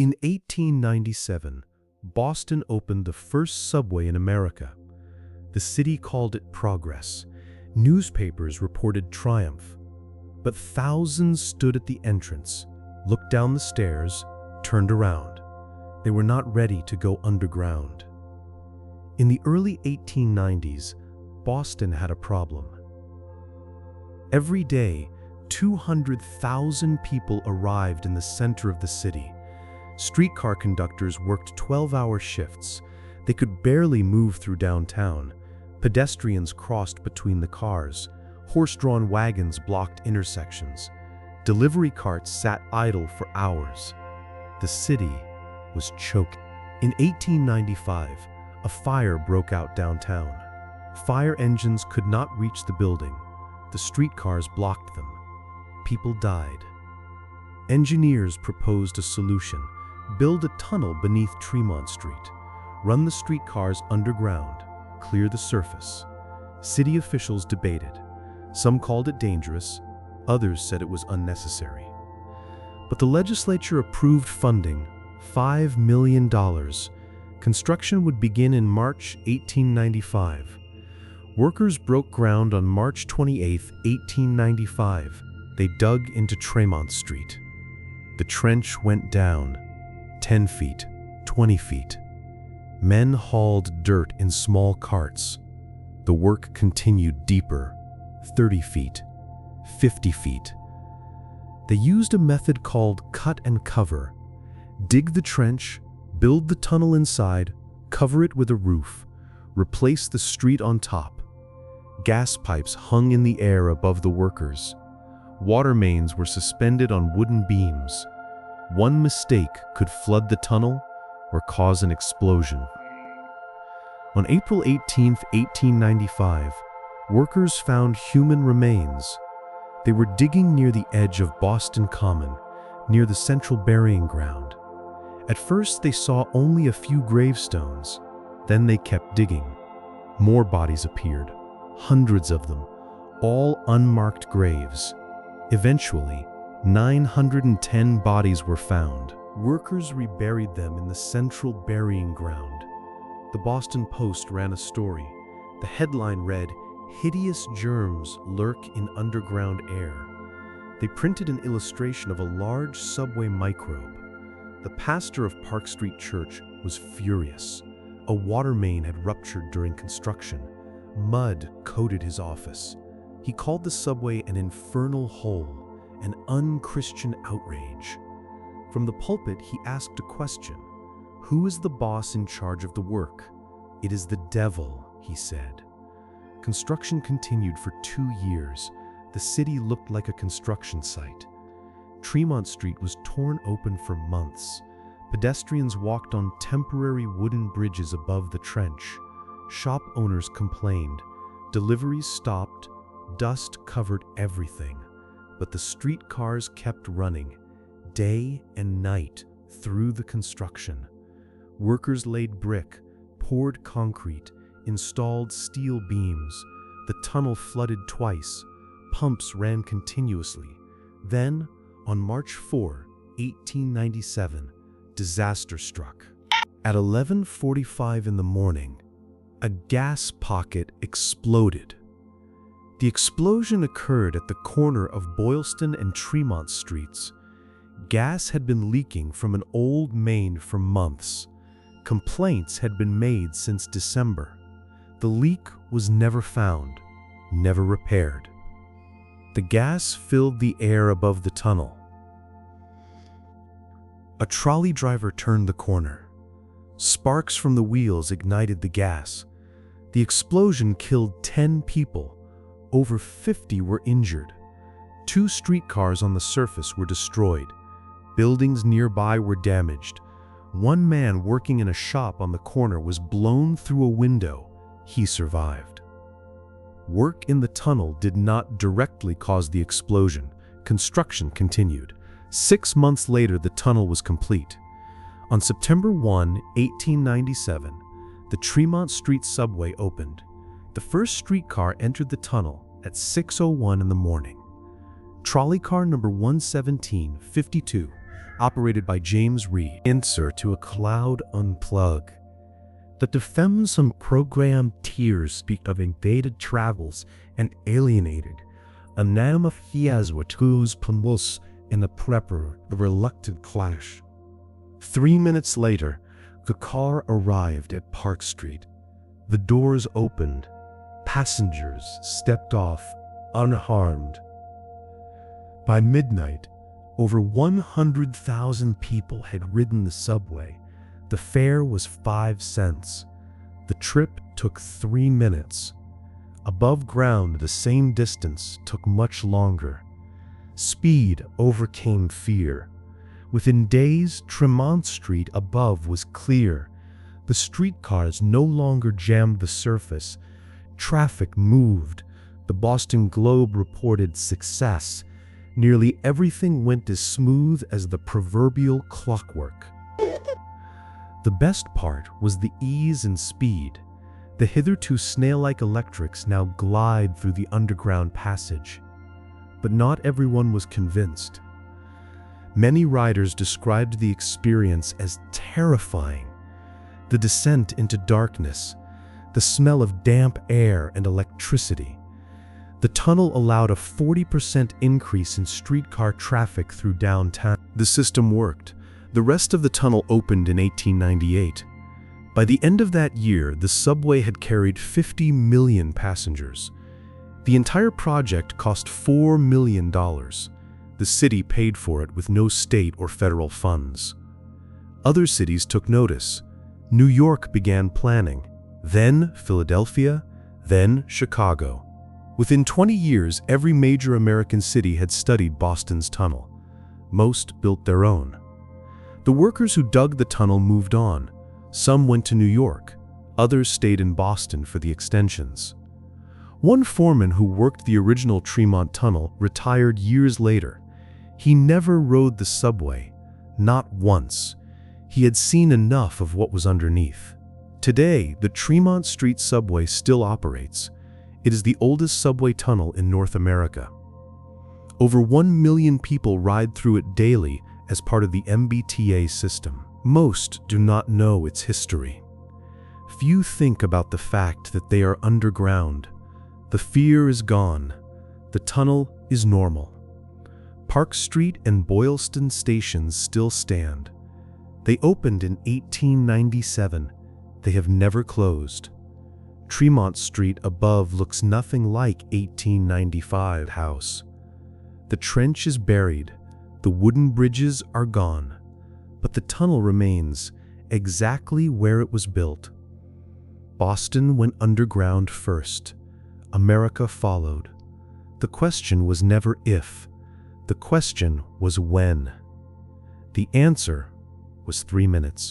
In 1897, Boston opened the first subway in America. The city called it progress. Newspapers reported triumph. But thousands stood at the entrance, looked down the stairs, turned around. They were not ready to go underground. In the early 1890s, Boston had a problem. Every day, 200,000 people arrived in the center of the city. Streetcar conductors worked 12-hour shifts. They could barely move through downtown. Pedestrians crossed between the cars. Horse-drawn wagons blocked intersections. Delivery carts sat idle for hours. The city was choking. In 1895, a fire broke out downtown. Fire engines could not reach the building. The streetcars blocked them. People died. Engineers proposed a solution: build a tunnel beneath Tremont Street, run the streetcars underground, clear the surface. City officials debated. Some called it dangerous, others said it was unnecessary. But the legislature approved funding, $5 million. Construction would begin in March 1895. Workers broke ground on March 28, 1895. They dug into Tremont Street. The trench went down 10 feet, 20 feet. Men hauled dirt in small carts. The work continued deeper, 30 feet, 50 feet. They used a method called cut and cover. Dig the trench, build the tunnel inside, cover it with a roof, replace the street on top. Gas pipes hung in the air above the workers. Water mains were suspended on wooden beams. One mistake could flood the tunnel or cause an explosion. On April 18, 1895, workers found human remains. They were digging near the edge of Boston Common, near the central burying ground. At first, they saw only a few gravestones. Then they kept digging. More bodies appeared, hundreds of them, all unmarked graves. Eventually, 910 bodies were found. Workers reburied them in the central burying ground. The Boston Post ran a story. The headline read, "Hideous germs lurk in underground air." They printed an illustration of a large subway microbe. The pastor of Park Street Church was furious. A water main had ruptured during construction. Mud coated his office. He called the subway an infernal hole, an unchristian outrage. From the pulpit, he asked a question. Who is the boss in charge of the work? It is the devil, he said. Construction continued for 2 years. The city looked like a construction site. Tremont Street was torn open for months. Pedestrians walked on temporary wooden bridges above the trench. Shop owners complained. Deliveries stopped. Dust covered everything. But the streetcars kept running, day and night, through the construction. Workers laid brick, poured concrete, installed steel beams. The tunnel flooded twice. Pumps ran continuously. Then, on March 4, 1897, disaster struck. At 11:45 in the morning, a gas pocket exploded. The explosion occurred at the corner of Boylston and Tremont Streets. Gas had been leaking from an old main for months. Complaints had been made since December. The leak was never found, never repaired. The gas filled the air above the tunnel. A trolley driver turned the corner. Sparks from the wheels ignited the gas. The explosion killed 10 people. Over 50 were injured. 2 streetcars on the surface were destroyed. Buildings nearby were damaged. One man working in a shop on the corner was blown through a window. He survived. Work in the tunnel did not directly cause the explosion. Construction continued. 6 months later, the tunnel was complete. On September 1, 1897, the Tremont Street subway opened. The first streetcar entered the tunnel at 6:01 in the morning. Trolley car number 11752 operated by James Reed. Answer to a cloud unplug. The defense program tiers speak of invaded travels and alienated. Anama fiaswa tus pamus in the prepper, a reluctant clash. 3 minutes later, the car arrived at Park Street. The doors opened. Passengers stepped off, unharmed. By midnight, over 100,000 people had ridden the subway. The fare was 5 cents. The trip took 3 minutes. Above ground, the same distance took much longer. Speed overcame fear. Within days, Tremont Street above was clear. The streetcars no longer jammed the surface. Traffic moved. The Boston Globe reported success. Nearly everything went as smooth as the proverbial clockwork. The best part was the ease and speed. The hitherto snail-like electrics now glide through the underground passage. But not everyone was convinced. Many riders described the experience as terrifying. The descent into darkness, the smell of damp air and electricity. The tunnel allowed a 40% increase in streetcar traffic through downtown. The system worked. The rest of the tunnel opened in 1898. By the end of that year, the subway had carried 50 million passengers. The entire project cost $4 million. The city paid for it with no state or federal funds. Other cities took notice. New York began planning, then Philadelphia, then Chicago. Within 20 years, every major American city had studied Boston's tunnel. Most built their own. The workers who dug the tunnel moved on. Some went to New York. Others stayed in Boston for the extensions. One foreman who worked the original Tremont Tunnel retired years later. He never rode the subway, not once. He had seen enough of what was underneath. Today, the Tremont Street subway still operates. It is the oldest subway tunnel in North America. Over 1 million people ride through it daily as part of the MBTA system. Most do not know its history. Few think about the fact that they are underground. The fear is gone. The tunnel is normal. Park Street and Boylston stations still stand. They opened in 1897. They have never closed. Tremont Street above looks nothing like 1895 house. The trench is buried. The wooden bridges are gone. But the tunnel remains exactly where it was built. Boston went underground first. America followed. The question was never if. The question was when. The answer was 3 minutes.